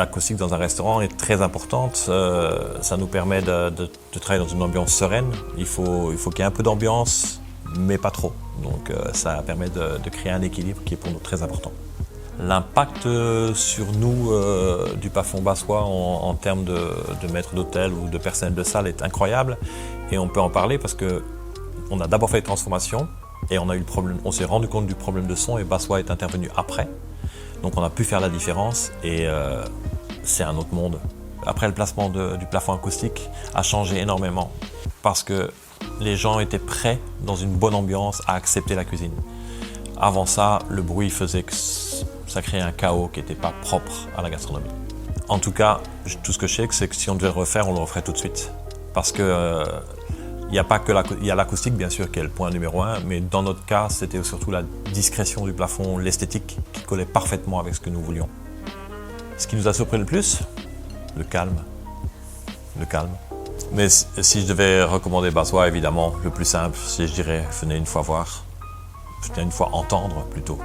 l'acoustique dans un restaurant est très importante. Ça nous permet de travailler dans une ambiance sereine. Il faut qu'il y ait un peu d'ambiance, mais pas trop. Donc ça permet de créer un équilibre qui est pour nous très important. L'impact sur nous du plafond bassois en termes de maître d'hôtel ou de personnel de salle est incroyable. Et on peut en parler parce qu'on a d'abord fait des transformations et on s'est rendu compte du problème de son et Bassois est intervenu après. Donc on a pu faire la différence et c'est un autre monde. Après, le placement du plafond acoustique a changé énormément parce que les gens étaient prêts dans une bonne ambiance à accepter la cuisine. Avant ça, le bruit faisait que ça créait un chaos qui n'était pas propre à la gastronomie. En tout cas, tout ce que je sais, c'est que si on devait le refaire, on le referait tout de suite. Parce que il y a l'acoustique, bien sûr, qui est le point numéro 1, mais dans notre cas, c'était surtout la discrétion du plafond, l'esthétique, qui collait parfaitement avec ce que nous voulions. Ce qui nous a surpris le plus, le calme. Le calme. Mais si je devais recommander Bassois, évidemment, le plus simple, c'est, je dirais, venez une fois voir. Venez une fois entendre, plutôt.